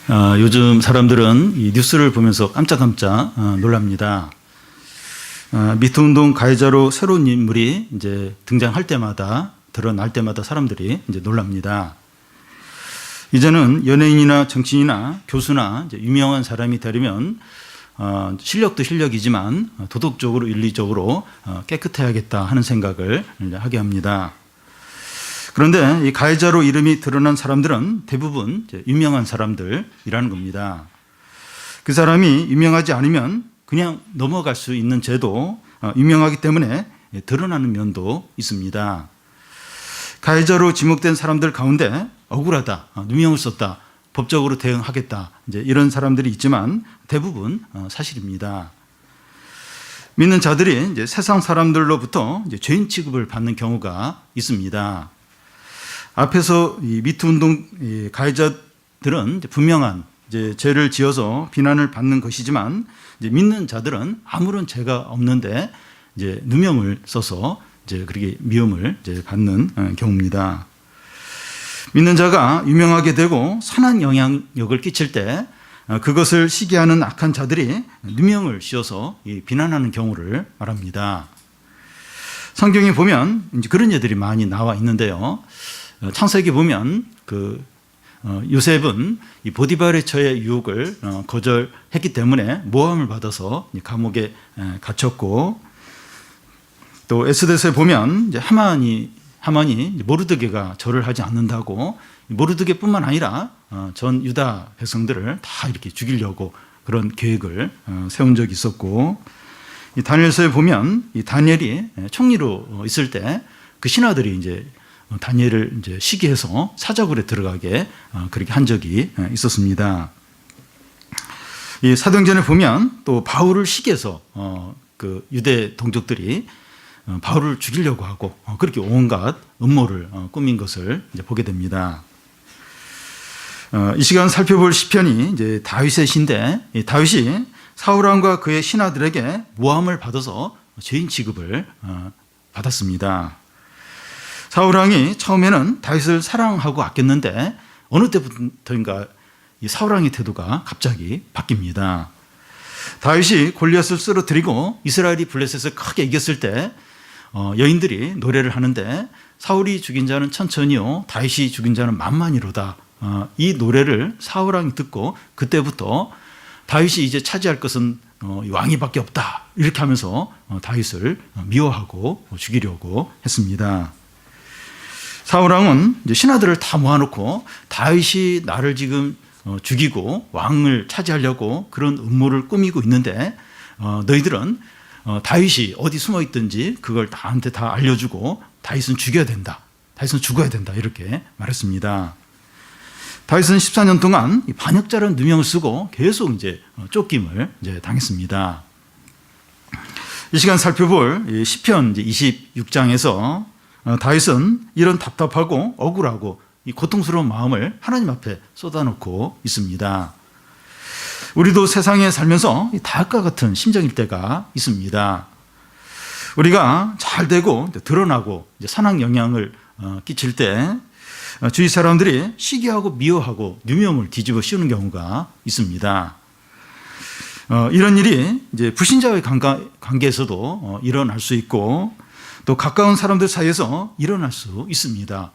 요즘 사람들은 이 뉴스를 보면서 깜짝깜짝 놀랍니다. 미투운동 가해자로 새로운 인물이 이제 등장할 때마다, 드러날 때마다 사람들이 이제 놀랍니다. 이제는 연예인이나 정치인이나 교수나 이제 유명한 사람이 되려면 실력도 실력이지만 도덕적으로 윤리적으로 깨끗해야겠다 하는 생각을 하게 합니다. 그런데 이 가해자로 이름이 드러난 사람들은 대부분 유명한 사람들이라는 겁니다. 그 사람이 유명하지 않으면 그냥 넘어갈 수 있는 죄도 유명하기 때문에 드러나는 면도 있습니다. 가해자로 지목된 사람들 가운데 억울하다, 누명을 썼다, 법적으로 대응하겠다, 이제 이런 사람들이 있지만 대부분 사실입니다. 믿는 자들이 이제 세상 사람들로부터 이제 죄인 취급을 받는 경우가 있습니다. 앞에서 이 미투 운동 가해자들은 이제 분명한 이제 죄를 지어서 비난을 받는 것이지만 이제 믿는 자들은 아무런 죄가 없는데 이제 누명을 써서 이제 그렇게 미움을 이제 받는 경우입니다. 믿는 자가 유명하게 되고 선한 영향력을 끼칠 때 그것을 시기하는 악한 자들이 누명을 씌워서 비난하는 경우를 말합니다. 성경에 보면 이제 그런 예들이 많이 나와 있는데요. 창세기 보면 요셉은 이 보디발의 처의 유혹을 거절했기 때문에 모함을 받아서 감옥에 갇혔고, 또 에스더서에 보면 이제 하만이 모르드게가 절을 하지 않는다고 모르드게뿐만 아니라 전 유다 백성들을 다 이렇게 죽이려고 그런 계획을 세운 적이 있었고, 이 다니엘서에 보면 이 다니엘이 총리로 있을 때 그 신하들이 이제 다니엘을 이제 시기해서 사자굴에 들어가게 그렇게 한 적이 있었습니다. 이 사도행전에 보면 또 바울을 시기해서 그 유대 동족들이 바울을 죽이려고 하고 그렇게 온갖 음모를 꾸민 것을 이제 보게 됩니다. 이 시간 살펴볼 시편이 이제 다윗의 시인데, 이 다윗이 사울 왕과 그의 신하들에게 모함을 받아서 죄인 취급을 받았습니다. 사울 왕이 처음에는 다윗을 사랑하고 아꼈는데 어느 때부터인가 이 사울 왕의 태도가 갑자기 바뀝니다. 다윗이 골리앗을 쓰러뜨리고 이스라엘이 블레셋을 크게 이겼을 때 여인들이 노래를 하는데 사울이 죽인 자는 천천히요 다윗이 죽인 자는 만만이로다. 이 노래를 사울 왕이 듣고 그때부터 다윗이 이제 차지할 것은 왕이밖에 없다 이렇게 하면서 다윗을 미워하고 죽이려고 했습니다. 사울 왕은 이제 신하들을 다 모아놓고 다윗이 나를 지금 죽이고 왕을 차지하려고 그런 음모를 꾸미고 있는데 너희들은 다윗이 어디 숨어 있든지 그걸 나한테 다 알려주고 다윗은 죽여야 된다. 다윗은 죽어야 된다. 이렇게 말했습니다. 다윗은 14년 동안 반역자라는 누명을 쓰고 계속 이제 쫓김을 이제 당했습니다. 이 시간 살펴볼 시편 26장에서 다윗은 이런 답답하고 억울하고 이 고통스러운 마음을 하나님 앞에 쏟아놓고 있습니다. 우리도 세상에 살면서 다윗과 같은 심정일 때가 있습니다. 우리가 잘 되고 드러나고 선한 영향을 끼칠 때 주위 사람들이 시기하고 미워하고 누명을 뒤집어 씌우는 경우가 있습니다. 이런 일이 이제 불신자와의 관계에서도 일어날 수 있고 또 가까운 사람들 사이에서 일어날 수 있습니다.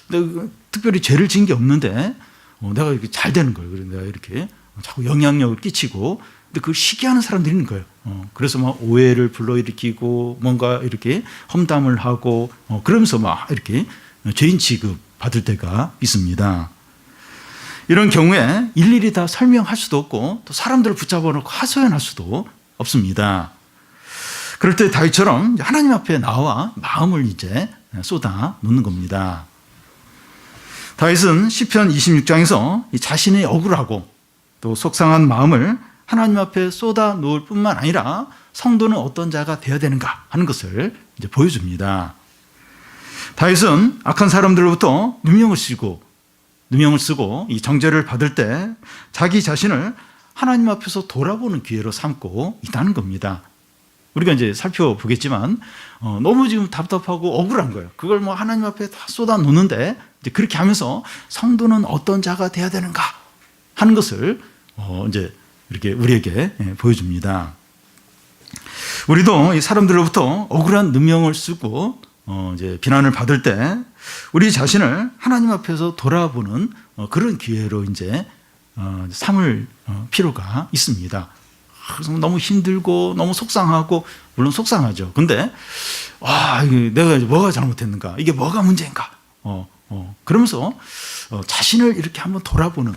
내가 특별히 죄를 지은 게 없는데 내가 이렇게 잘 되는 거예요. 그래서 내가 이렇게 자꾸 영향력을 끼치고, 근데 그걸 시기하는 사람들이 있는 거예요. 그래서 막 오해를 불러일으키고 뭔가 이렇게 험담을 하고 그러면서 막 이렇게 죄인 취급 받을 때가 있습니다. 이런 경우에 일일이 다 설명할 수도 없고 또 사람들을 붙잡아 놓고 하소연할 수도 없습니다. 그럴 때 다윗처럼 하나님 앞에 나와 마음을 이제 쏟아 놓는 겁니다. 다윗은 시편 26장에서 자신의 억울하고 또 속상한 마음을 하나님 앞에 쏟아 놓을 뿐만 아니라 성도는 어떤 자가 되어야 되는가 하는 것을 이제 보여줍니다. 다윗은 악한 사람들로부터 누명을 쓰고 이 정죄를 받을 때 자기 자신을 하나님 앞에서 돌아보는 기회로 삼고 있다는 겁니다. 우리가 이제 살펴보겠지만 너무 지금 답답하고 억울한 거예요. 그걸 뭐 하나님 앞에 다 쏟아 놓는데 이제 그렇게 하면서 성도는 어떤 자가 돼야 되는가? 하는 것을 이제 이렇게 우리에게 보여줍니다. 우리도 이 사람들로부터 억울한 누명을 쓰고 이제 비난을 받을 때 우리 자신을 하나님 앞에서 돌아보는 그런 기회로 이제 삼을 필요가 있습니다. 그래서 너무 힘들고 너무 속상하고, 물론 속상하죠. 근데 내가 뭐가 잘못했는가, 이게 뭐가 문제인가, 그러면서 자신을 이렇게 한번 돌아보는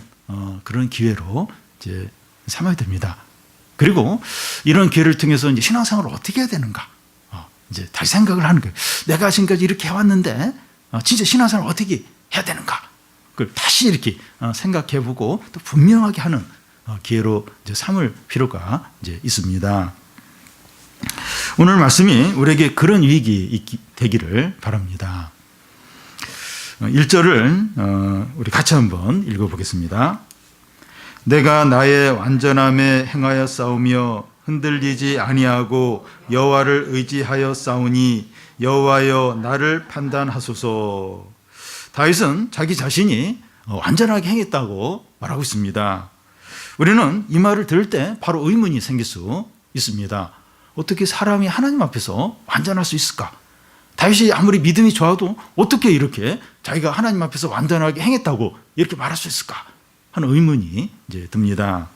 그런 기회로 이제 삼아야 됩니다. 그리고 이런 기회를 통해서 이제 신앙생활을 어떻게 해야 되는가, 이제 다시 생각을 하는 거예요. 내가 지금까지 이렇게 해왔는데 진짜 신앙생활을 어떻게 해야 되는가, 그걸 다시 이렇게 생각해보고 또 분명하게 하는 기회로 이제 삼을 필요가 이제 있습니다. 오늘 말씀이 우리에게 그런 유익이 되기를 바랍니다. 1절을 우리 같이 한번 읽어보겠습니다. 내가 나의 완전함에 행하여 싸우며 흔들리지 아니하고 여호와를 의지하여 싸우니 여호와여 나를 판단하소서. 다윗은 자기 자신이 완전하게 행했다고 말하고 있습니다. 우리는 이 말을 들을 때 바로 의문이 생길 수 있습니다. 어떻게 사람이 하나님 앞에서 완전할 수 있을까? 다윗이 아무리 믿음이 좋아도 어떻게 이렇게 자기가 하나님 앞에서 완전하게 행했다고 이렇게 말할 수 있을까 하는 의문이 이제 듭니다.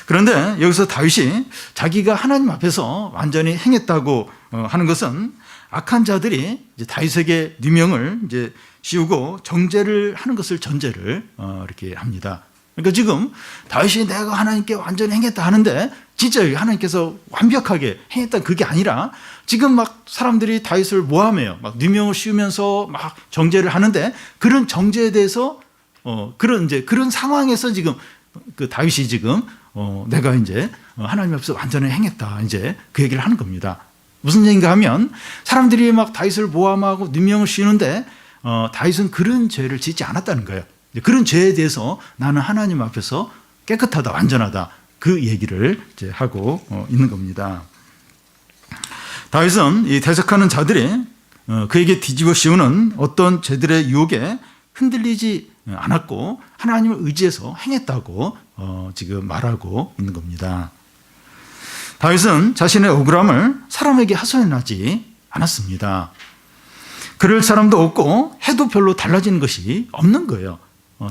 그런데 여기서 다윗이 자기가 하나님 앞에서 완전히 행했다고 하는 것은 악한 자들이 이제 다윗에게 누명을 이제 씌우고 정죄를 하는 것을 전제를 이렇게 합니다. 그러니까 지금 다윗이 내가 하나님께 완전히 행했다 하는데 진짜 하나님께서 완벽하게 행했다 그게 아니라 지금 막 사람들이 다윗을 모함해요. 막 누명을 씌우면서 막 정죄를 하는데 그런 정죄에 대해서 그런 상황에서 지금 그 다윗이 지금 내가 이제 하나님 앞에서 완전히 행했다 이제 그 얘기를 하는 겁니다. 무슨 얘기인가 하면 사람들이 막 다윗을 모함하고 누명을 씌우는데 다윗은 그런 죄를 짓지 않았다는 거예요. 그런 죄에 대해서 나는 하나님 앞에서 깨끗하다, 완전하다 그 얘기를 이제 하고 있는 겁니다. 다윗은 이 대적하는 자들이 그에게 뒤집어 씌우는 어떤 죄들의 유혹에 흔들리지 않았고 하나님을 의지해서 행했다고 지금 말하고 있는 겁니다. 다윗은 자신의 억울함을 사람에게 하소연하지 않았습니다. 그럴 사람도 없고 해도 별로 달라지는 것이 없는 거예요.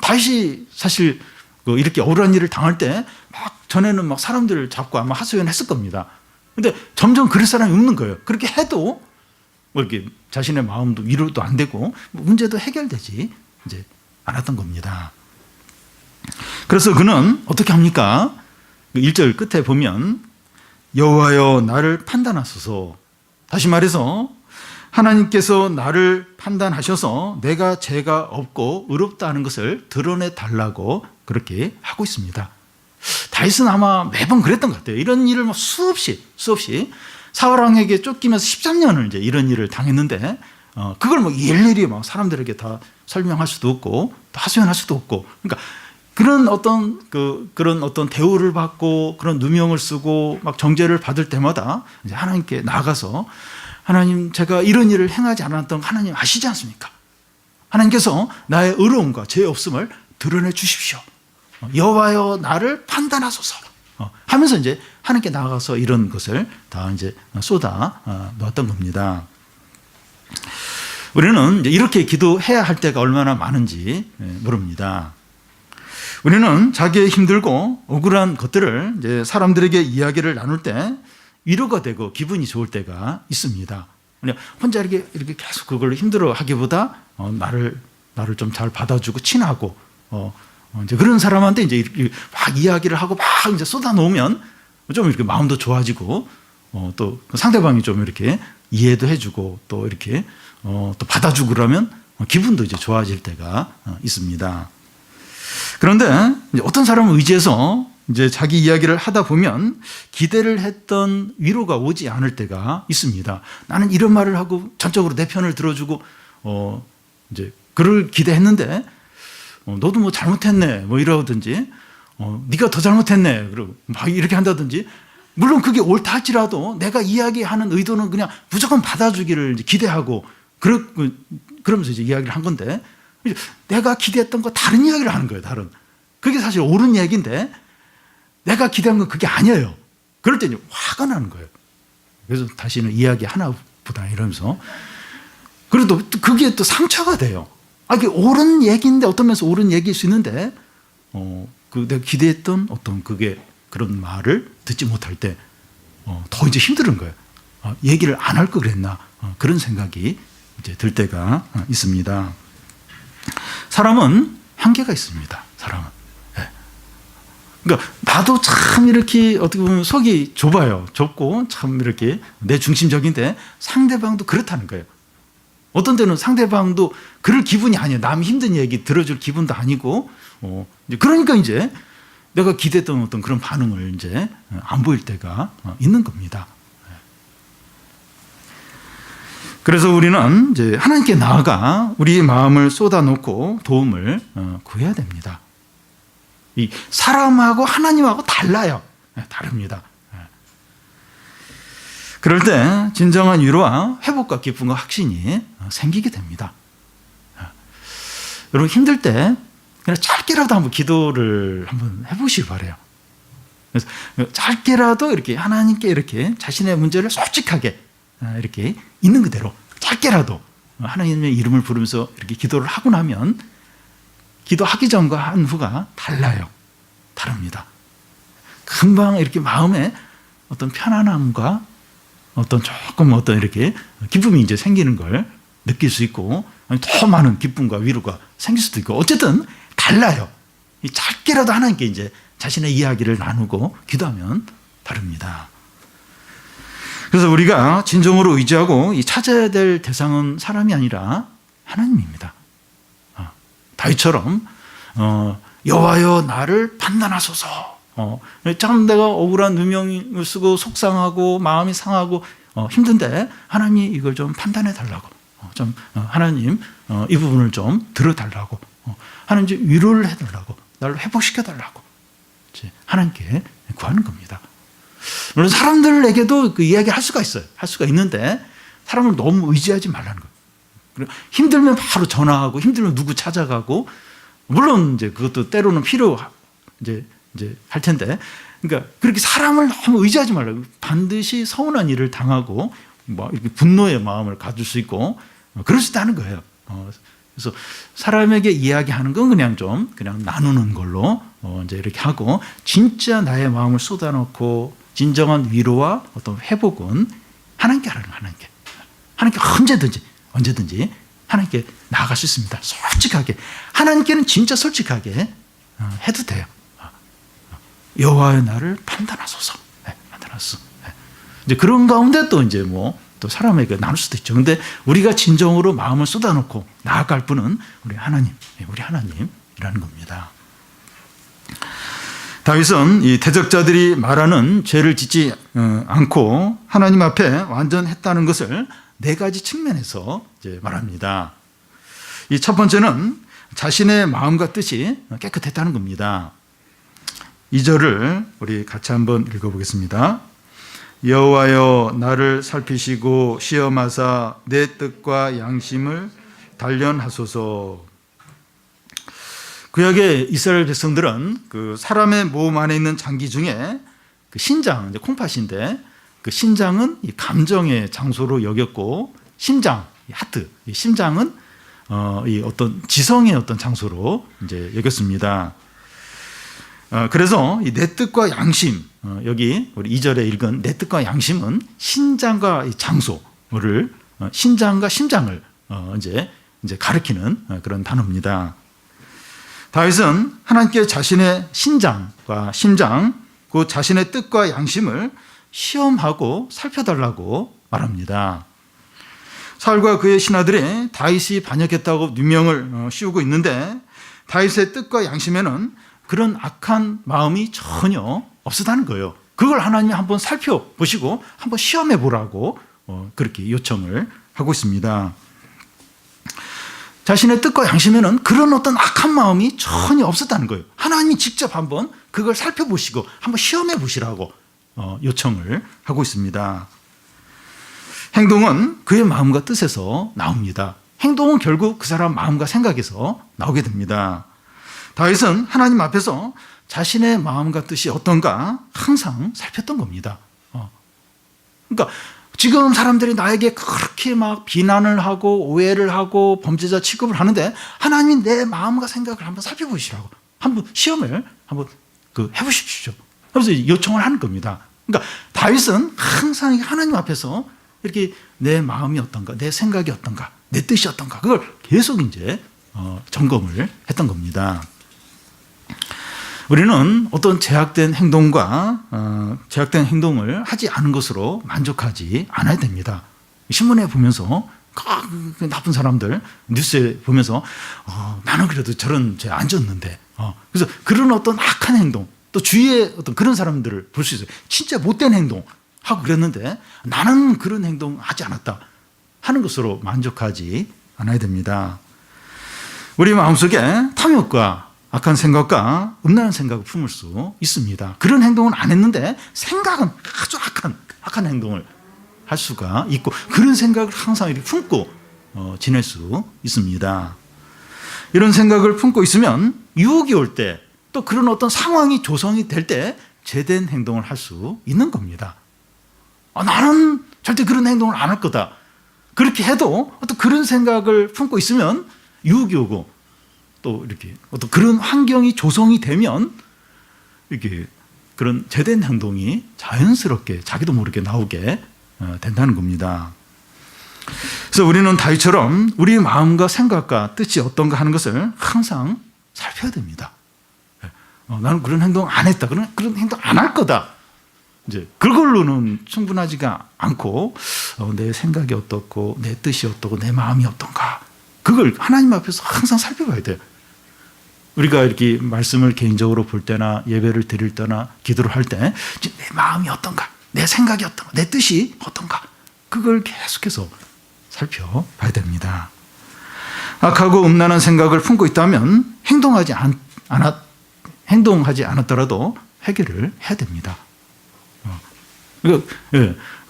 다윗이 사실 이렇게 억울한 일을 당할 때 막 전에는 막 사람들을 잡고 아마 하소연했을 겁니다. 근데 점점 그럴 사람이 없는 거예요. 그렇게 해도 뭐 이렇게 자신의 마음도 위로도 안 되고 문제도 해결되지 이제 않았던 겁니다. 그래서 그는 어떻게 합니까? 1절 끝에 보면 여호와여 나를 판단하소서. 다시 말해서 하나님께서 나를 판단하셔서 내가 죄가 없고 의롭다는 것을 드러내 달라고 그렇게 하고 있습니다. 다윗은 아마 매번 그랬던 것 같아요. 이런 일을 뭐 수없이 사울 왕에게 쫓기면서 13년을 이제 이런 일을 당했는데 그걸 뭐 일일이 막 사람들에게 다 설명할 수도 없고 또 하소연할 수도 없고, 그러니까 그런 어떤 대우를 받고 그런 누명을 쓰고 막 정죄를 받을 때마다 이제 하나님께 나아가서 하나님 제가 이런 일을 행하지 않았던 하나님 아시지 않습니까? 하나님께서 나의 의로움과 죄 없음을 드러내 주십시오. 여호와여 나를 판단하소서 하면서 이제 하나님께 나아가서 이런 것을 다 이제 쏟아 놓았던 겁니다. 우리는 이제 이렇게 기도해야 할 때가 얼마나 많은지 모릅니다. 우리는 자기의 힘들고 억울한 것들을 이제 사람들에게 이야기를 나눌 때 위로가 되고 기분이 좋을 때가 있습니다. 그냥 혼자 이렇게 계속 그걸로 힘들어하기보다 나를 좀 잘 받아주고 친하고 이제 그런 사람한테 이제 이렇게 막 이야기를 하고 막 이제 쏟아놓으면 좀 이렇게 마음도 좋아지고 또 상대방이 좀 이렇게 이해도 해주고 또 이렇게 또 받아주고 그러면 기분도 이제 좋아질 때가 있습니다. 그런데 이제 어떤 사람을 의지해서 이제 자기 이야기를 하다 보면 기대를 했던 위로가 오지 않을 때가 있습니다. 나는 이런 말을 하고 전적으로 내 편을 들어주고 이제 그를 기대했는데 너도 뭐 잘못했네 뭐 이러든지 네가 더 잘못했네 그러고 막 이렇게 한다든지, 물론 그게 옳다 할지라도 내가 이야기하는 의도는 그냥 무조건 받아주기를 이제 기대하고 그러면서 이제 이야기를 한 건데 내가 기대했던 거 다른 이야기를 하는 거예요. 다른. 그게 사실 옳은 얘기인데 내가 기대한 건 그게 아니에요. 그럴 때 화가 나는 거예요. 그래서 다시는 이야기 하나보다 이러면서. 그래도 그게 또 상처가 돼요. 이게 옳은 얘기인데 어떤 면에서 옳은 얘기일 수 있는데 내가 기대했던 어떤 그게 그런 말을 듣지 못할 때 더 이제 힘든 거예요. 얘기를 안 할 걸 그랬나 그런 생각이 이제 들 때가 있습니다. 사람은 한계가 있습니다. 사람은. 네. 그러니까 나도 참 이렇게 어떻게 보면 속이 좁아요. 좁고 참 이렇게 내 중심적인데 상대방도 그렇다는 거예요. 어떤 때는 상대방도 그럴 기분이 아니에요. 남 힘든 얘기 들어줄 기분도 아니고 그러니까 이제 내가 기대했던 어떤 그런 반응을 이제 안 보일 때가 있는 겁니다. 그래서 우리는 이제 하나님께 나아가 우리의 마음을 쏟아놓고 도움을 구해야 됩니다. 이 사람하고 하나님하고 달라요. 다릅니다. 그럴 때 진정한 위로와 회복과 기쁨과 확신이 생기게 됩니다. 여러분 힘들 때 그냥 짧게라도 한번 기도를 한번 해보시기 바래요. 그래서 짧게라도 이렇게 하나님께 이렇게 자신의 문제를 솔직하게 이렇게 있는 그대로 짧게라도 하나님의 이름을 부르면서 이렇게 기도를 하고 나면 기도하기 전과 한 후가 달라요. 다릅니다. 금방 이렇게 마음에 어떤 편안함과 어떤 조금 어떤 이렇게 기쁨이 이제 생기는 걸 느낄 수 있고 더 많은 기쁨과 위로가 생길 수도 있고 어쨌든 달라요. 짧게라도 하나님께 이제 자신의 이야기를 나누고 기도하면 다릅니다. 그래서 우리가 진정으로 의지하고 찾아야 될 대상은 사람이 아니라 하나님입니다. 다윗처럼 여호와여 나를 판단하소서. 참 내가 억울한 누명을 쓰고 속상하고 마음이 상하고 힘든데 하나님이 이걸 좀 판단해 달라고 좀 하나님 이 부분을 좀 들어달라고 하나님 좀 위로를 해달라고 나를 회복시켜 달라고 하나님께 구하는 겁니다. 물론 사람들에게도 그 이야기를 할 수가 있어요. 할 수가 있는데 사람을 너무 의지하지 말라는 거예요. 힘들면 바로 전화하고 힘들면 누구 찾아가고 물론 이제 그것도 때로는 필요 이제 할 텐데 그러니까 그렇게 사람을 너무 의지하지 말라고. 반드시 서운한 일을 당하고 뭐 이렇게 분노의 마음을 가질 수 있고 그럴 수 있다는 거예요. 그래서 사람에게 이야기하는 건 그냥 나누는 걸로 이제 이렇게 하고 진짜 나의 마음을 쏟아놓고 진정한 위로와 어떤 회복은 하나님께 하라는 거예요. 하나님께 언제든지 하나님께 나아갈 수 있습니다. 솔직하게 하나님께는 진짜 솔직하게 해도 돼요. 여호와의 나를 판단하소서. 판단하소서. 이제 그런 가운데 또 이제 또 사람에게 나눌 수도 있죠. 근데 우리가 진정으로 마음을 쏟아놓고 나아갈 분은 우리 하나님이라는 겁니다. 다윗은 이 대적자들이 말하는 죄를 짓지 않고 하나님 앞에 완전했다는 것을 네 가지 측면에서 이제 말합니다. 이 첫 번째는 자신의 마음과 뜻이 깨끗했다는 겁니다. 2절을 우리 같이 한번 읽어보겠습니다. 여호와여 나를 살피시고 시험하사 내 뜻과 양심을 단련하소서. 구약의 이스라엘 백성들은 그 사람의 몸 안에 있는 장기 중에 그 신장, 콩팥인데 그 신장은 이 감정의 장소로 여겼고 심장, 하트, 이 심장은 이 어떤 지성의 어떤 장소로 이제 여겼습니다. 그래서 이 내 뜻과 양심, 여기 우리 2절에 읽은 내 뜻과 양심은 신장과 이 장소를 신장과 심장을 이제 가리키는 그런 단어입니다. 다윗은 하나님께 자신의 신장과 심장, 그 자신의 뜻과 양심을 시험하고 살펴달라고 말합니다. 사울과 그의 신하들이 다윗이 반역했다고 누명을 씌우고 있는데 다윗의 뜻과 양심에는 그런 악한 마음이 전혀 없었다는 거예요. 그걸 하나님이 한번 살펴보시고 한번 시험해 보라고 그렇게 요청을 하고 있습니다. 자신의 뜻과 양심에는 그런 어떤 악한 마음이 전혀 없었다는 거예요. 하나님이 직접 한번 그걸 살펴보시고 한번 시험해 보시라고 요청을 하고 있습니다. 행동은 그의 마음과 뜻에서 나옵니다. 행동은 결국 그 사람 마음과 생각에서 나오게 됩니다. 다윗은 하나님 앞에서 자신의 마음과 뜻이 어떤가 항상 살폈던 겁니다. 그러니까 지금 사람들이 나에게 그렇게 막 비난을 하고 오해를 하고 범죄자 취급을 하는데 하나님이 내 마음과 생각을 한번 살펴보시라고 한번 시험을 한번 해보십시오. 그래서 요청을 하는 겁니다. 그러니까 다윗은 항상 하나님 앞에서 이렇게 내 마음이 어떤가, 내 생각이 어떤가, 내 뜻이 어떤가 그걸 계속 이제 점검을 했던 겁니다. 우리는 어떤 제약된 행동과 제약된 행동을 하지 않은 것으로 만족하지 않아야 됩니다. 신문에 보면서 그 나쁜 사람들 뉴스에 보면서 나는 그래도 저런 죄 안 졌는데 그래서 그런 어떤 악한 행동 또 주위에 어떤 그런 사람들을 볼 수 있어요. 진짜 못된 행동 하고 그랬는데 나는 그런 행동 하지 않았다 하는 것으로 만족하지 않아야 됩니다. 우리 마음속에 탐욕과 악한 생각과 음란한 생각을 품을 수 있습니다. 그런 행동은 안 했는데 생각은 아주 악한 행동을 할 수가 있고 그런 생각을 항상 이렇게 품고 지낼 수 있습니다. 이런 생각을 품고 있으면 유혹이 올 때 또 그런 어떤 상황이 조성이 될 때 제된 행동을 할 수 있는 겁니다. 나는 절대 그런 행동을 안 할 거다. 그렇게 해도 어떤 그런 생각을 품고 있으면 유혹이 오고 또 이렇게 어떤 그런 환경이 조성이 되면 이렇게 그런 제된 행동이 자연스럽게 자기도 모르게 나오게 된다는 겁니다. 그래서 우리는 다윗처럼 우리의 마음과 생각과 뜻이 어떤가 하는 것을 항상 살펴야 됩니다. 나는 그런 행동 안 했다. 그런 행동 안 할 거다. 이제 그걸로는 충분하지가 않고 내 생각이 어떻고 내 뜻이 어떻고 내 마음이 어떤가 그걸 하나님 앞에서 항상 살펴봐야 돼요. 우리가 이렇게 말씀을 개인적으로 볼 때나 예배를 드릴 때나 기도를 할 때 내 마음이 어떤가 내 생각이 어떤가 내 뜻이 어떤가 그걸 계속해서 살펴봐야 됩니다. 악하고 음란한 생각을 품고 있다면 행동하지 않았더라도 해결을 해야 됩니다.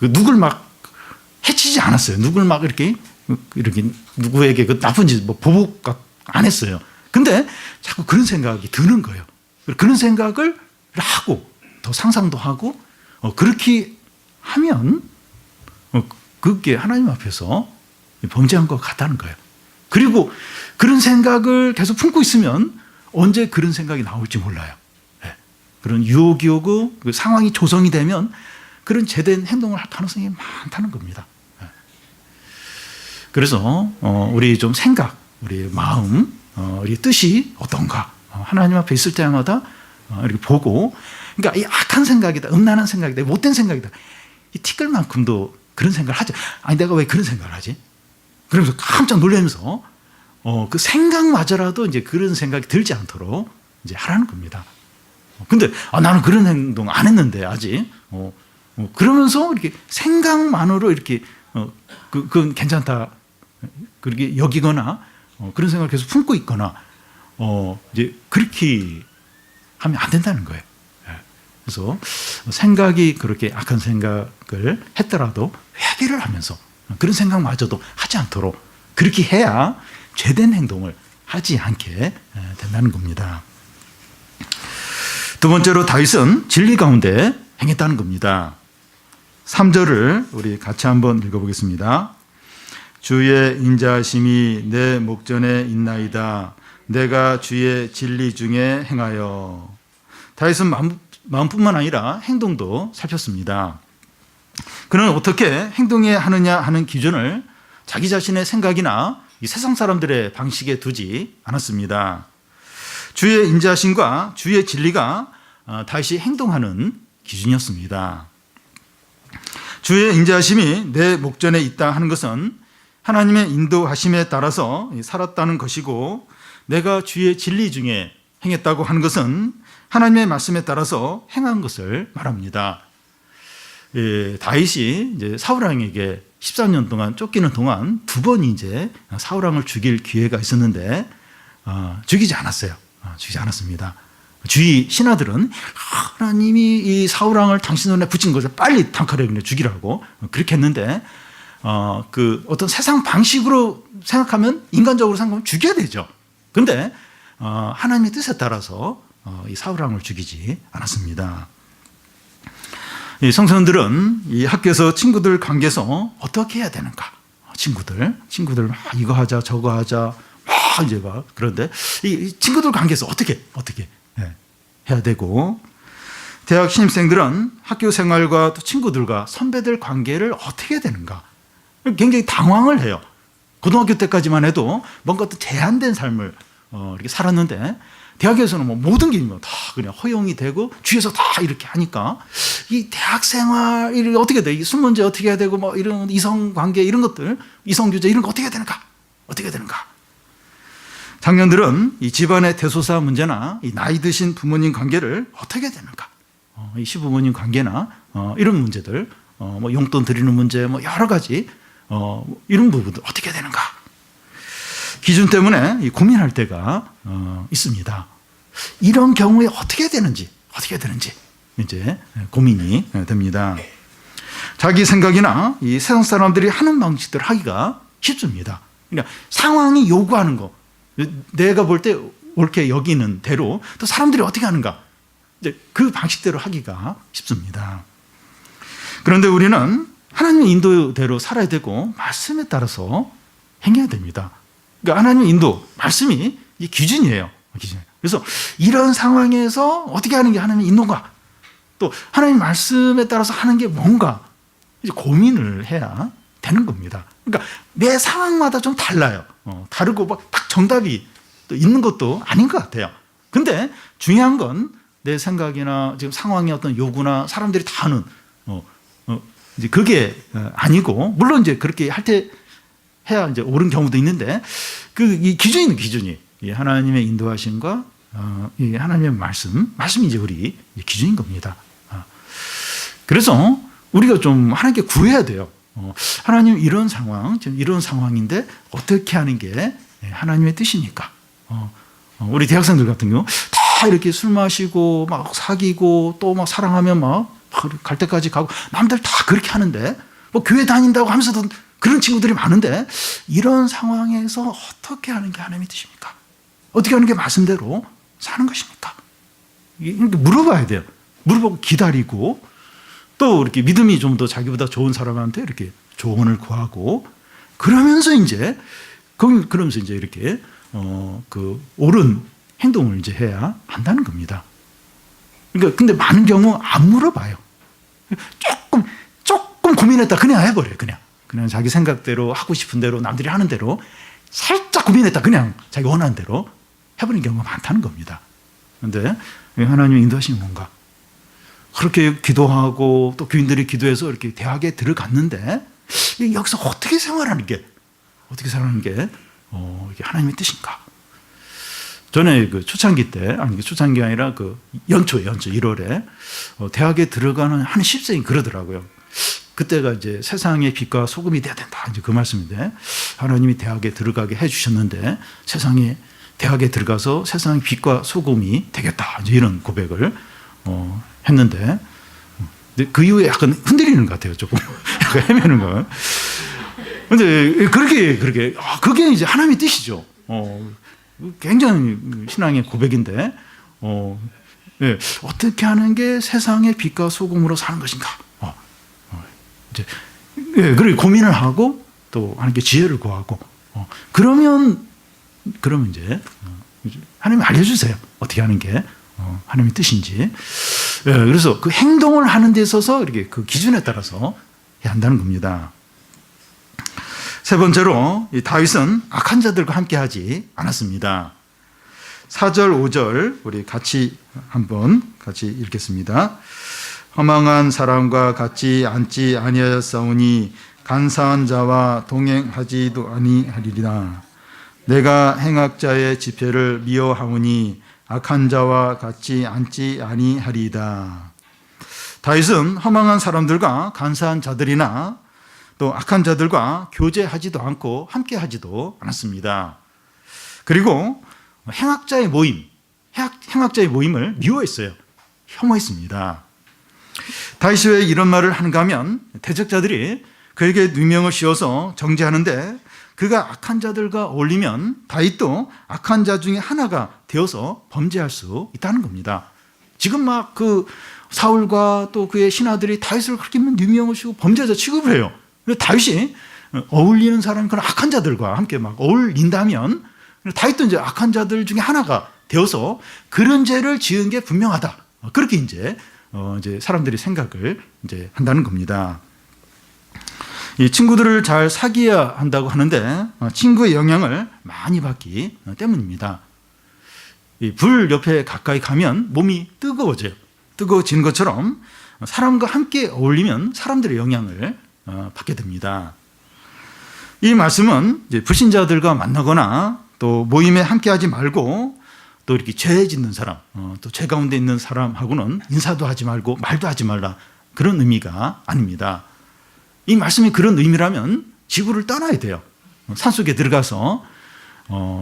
누굴 막 해치지 않았어요. 누굴 막 이렇게 누구에게 그 나쁜 짓 보복 안 했어요. 근데 자꾸 그런 생각이 드는 거예요. 그런 생각을 하고 더 상상도 하고 그렇게 하면 그게 하나님 앞에서 범죄한 것 같다는 거예요. 그리고 그런 생각을 계속 품고 있으면 언제 그런 생각이 나올지 몰라요. 그런 유혹이 오고 그 상황이 조성이 되면 그런 제된 행동을 할 가능성이 많다는 겁니다. 그래서 우리 좀 생각, 우리 마음, 우리 뜻이 어떤가 하나님 앞에 있을 때마다 이렇게 보고 그러니까 이 악한 생각이다, 음란한 생각이다, 못된 생각이다 이 티끌만큼도 그런 생각을 하죠. 아니 내가 왜 그런 생각을 하지? 그러면서 깜짝 놀라면서 그 생각마저라도 이제 그런 생각이 들지 않도록 이제 하라는 겁니다. 근데 나는 그런 행동 안 했는데 아직 그러면서 이렇게 생각만으로 이렇게 그건 괜찮다 그렇게 여기거나 그런 생각을 계속 품고 있거나 이제 그렇게 하면 안 된다는 거예요. 그래서 생각이 그렇게 악한 생각을 했더라도 회개를 하면서 그런 생각마저도 하지 않도록 그렇게 해야 죄된 행동을 하지 않게 된다는 겁니다. 두 번째로 다윗은 진리 가운데 행했다는 겁니다. 3절을 우리 같이 한번 읽어보겠습니다. 주의 인자하심이 내 목전에 있나이다. 내가 주의 진리 중에 행하여. 다윗은 마음뿐만 아니라 행동도 살폈습니다. 그는 어떻게 행동해야 하느냐 하는 기준을 자기 자신의 생각이나 이 세상 사람들의 방식에 두지 않았습니다. 주의 인자하심과 주의 진리가 다윗이 행동하는 기준이었습니다. 주의 인자하심이 내 목전에 있다 하는 것은 하나님의 인도하심에 따라서 살았다는 것이고 내가 주의 진리 중에 행했다고 하는 것은 하나님의 말씀에 따라서 행한 것을 말합니다. 다윗이 이제 사울왕에게 14년 동안 쫓기는 동안 두 번 이제 사울왕을 죽일 기회가 있었는데 죽이지 않았어요. 죽이지 않았습니다. 주위 신하들은 하나님이 이 사울왕을 당신 눈에 붙인 것을 빨리 단칼에 그냥 죽이라고 그렇게 했는데 그 어떤 세상 방식으로 생각하면 인간적으로 생각하면 죽여야 되죠. 그런데 하나님의 뜻에 따라서 이 사울 왕을 죽이지 않았습니다. 이 성도들은 이 학교에서 친구들 관계에서 어떻게 해야 되는가? 친구들 막 이거 하자 저거 하자 막 이제 막 그런데 이 친구들 관계에서 어떻게 해야 되고, 대학 신입생들은 학교 생활과 또 친구들과 선배들 관계를 어떻게 해야 되는가? 굉장히 당황을 해요. 고등학교 때까지만 해도 뭔가 또 제한된 삶을 이렇게 살았는데, 대학에서는 뭐 모든 게 다 그냥 허용이 되고 주위에서 다 이렇게 하니까 이 대학 생활이 어떻게 돼? 이 순문제 어떻게 해야 되고 뭐 이런 이성 관계 이런 것들, 이성 교제 이런 거 어떻게 해야 되는가? 어떻게 해야 되는가? 장년들은 이 집안의 대소사 문제나 이 나이 드신 부모님 관계를 어떻게 해야 되는가? 이 시부모님 관계나 이런 문제들, 뭐 용돈 드리는 문제, 뭐 여러 가지 이런 부분들 어떻게 해야 되는가? 기준 때문에 고민할 때가 있습니다. 이런 경우에 어떻게 해야 되는지 이제 고민이 됩니다. 자기 생각이나 이 세상 사람들이 하는 방식대로 하기가 쉽습니다. 그러니까 상황이 요구하는 거, 내가 볼 때 옳게 여기는 대로 또 사람들이 어떻게 하는가, 이제 그 방식대로 하기가 쉽습니다. 그런데 우리는 하나님의 인도대로 살아야 되고 말씀에 따라서 행해야 됩니다. 그러니까 하나님의 인도, 말씀이 이 기준이에요. 그래서 이런 상황에서 어떻게 하는 게 하나님의 인도인가, 또 하나님 말씀에 따라서 하는 게 뭔가 이제 고민을 해야 되는 겁니다. 그러니까 매 상황마다 좀 달라요. 다르고 딱 정답이 또 있는 것도 아닌 것 같아요. 근데 중요한 건 내 생각이나 지금 상황의 어떤 요구나 사람들이 다 하는 이제 그게 아니고, 물론 이제 그렇게 할 때 해야 이제 옳은 경우도 있는데, 이 기준이 이 하나님의 인도하심과 이 하나님의 말씀이 이제 우리 기준인 겁니다. 그래서 우리가 좀 하나님께 구해야 돼요. 하나님 이런 상황, 지금 이런 상황인데 어떻게 하는 게 하나님의 뜻이니까. 우리 대학생들 같은 경우 다 이렇게 술 마시고 막 사귀고 또 막 사랑하면 막 갈 때까지 가고 남들 다 그렇게 하는데, 뭐 교회 다닌다고 하면서도 그런 친구들이 많은데, 이런 상황에서 어떻게 하는 게 하나님의 뜻입니까? 어떻게 하는 게 말씀대로 사는 것입니까? 이렇게 물어봐야 돼요. 물어보고 기다리고, 또 이렇게 믿음이 좀 더 자기보다 좋은 사람한테 이렇게 조언을 구하고, 그러면서 이제 이렇게 그 옳은 행동을 이제 해야 한다는 겁니다. 그러니까 근데 많은 경우 안 물어봐요. 조금 고민했다 그냥 해버려요. 그냥 자기 생각대로 하고 싶은 대로 남들이 하는 대로 살짝 고민했다 그냥 자기 원하는 대로 해버리는 경우가 많다는 겁니다. 그런데 하나님의 인도하심이 뭔가? 그렇게 기도하고 또 교인들이 기도해서 이렇게 대학에 들어갔는데 여기서 어떻게 생활하는 게 이게 하나님의 뜻인가? 전에 그 초창기 때, 초창기가 아니라 그 연초 1월에 대학에 들어가는 한 10세인 그러더라고요. 그때가 이제 세상의 빛과 소금이 돼야 된다. 이제 그 말씀인데, 하나님이 대학에 들어가게 해주셨는데, 세상에 대학에 들어가서 세상의 빛과 소금이 되겠다. 이제 이런 고백을 했는데, 그 이후에 약간 흔들리는 것 같아요. 조금. 약간 헤매는 거. 근데 그게 이제 하나님의 뜻이죠. 굉장히 신앙의 고백인데, 어떻게 하는 게 세상의 빛과 소금으로 사는 것인가? 이제 그리고 고민을 하고 또 하나님께 지혜를 구하고, 그러면 이제 하나님이 알려주세요. 어떻게 하는 게 하나님의 뜻인지. 그래서 그 행동을 하는 데 있어서 이렇게 그 기준에 따라서 해야 한다는 겁니다. 세 번째로 이 다윗은 악한 자들과 함께하지 않았습니다. 4절 5절 우리 같이 읽겠습니다. 허망한 사람과 같이 앉지 아니하였사오니 간사한 자와 동행하지도 아니하리라. 내가 행악자의 집회를 미워하오니 악한 자와 같이 앉지 아니하리이다. 다윗은 허망한 사람들과 간사한 자들이나 또 악한 자들과 교제하지도 않고 함께하지도 않았습니다. 그리고 행악자의 모임을 미워했어요. 혐오했습니다. 다윗이 왜 이런 말을 하는가 하면, 대적자들이 그에게 누명을 씌워서 정죄하는데 그가 악한 자들과 어울리면 다윗도 악한 자 중에 하나가 되어서 범죄할 수 있다는 겁니다. 지금 막 그 사울과 또 그의 신하들이 다윗을 그렇게 유명하시고 범죄자 취급을 해요. 근데 다윗이 어울리는 사람이 그런 악한 자들과 함께 막 어울린다면 다윗도 이제 악한 자들 중에 하나가 되어서 그런 죄를 지은 게 분명하다. 그렇게 이제 사람들이 생각을 이제 한다는 겁니다. 이 친구들을 잘 사귀어야 한다고 하는데 친구의 영향을 많이 받기 때문입니다. 이 불 옆에 가까이 가면 몸이 뜨거워져요. 뜨거워지는 것처럼 사람과 함께 어울리면 사람들의 영향을 받게 됩니다. 이 말씀은 이제 불신자들과 만나거나 또 모임에 함께하지 말고 또 이렇게 죄 짓는 사람, 또 죄 가운데 있는 사람하고는 인사도 하지 말고 말도 하지 말라, 그런 의미가 아닙니다. 이 말씀이 그런 의미라면 지구를 떠나야 돼요. 산속에 들어가서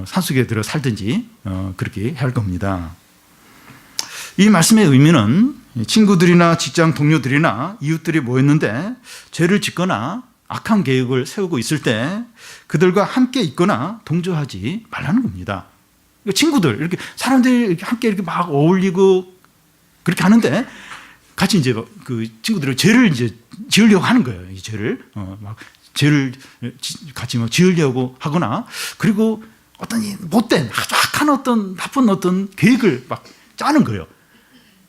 산속에 들어 살든지 그렇게 해야 할 겁니다. 이 말씀의 의미는 친구들이나 직장 동료들이나 이웃들이 모였는데 죄를 짓거나 악한 계획을 세우고 있을 때 그들과 함께 있거나 동조하지 말라는 겁니다. 친구들, 이렇게 사람들이 이렇게 함께 이렇게 막 어울리고 그렇게 하는데 같이 이제 그 친구들이 죄를 이제 지으려고 하는 거예요. 이 죄를 막 죄를 같이 막 지으려고 하거나, 그리고 어떤 못된 아주 악한 어떤 나쁜 어떤 계획을 막 짜는 거예요.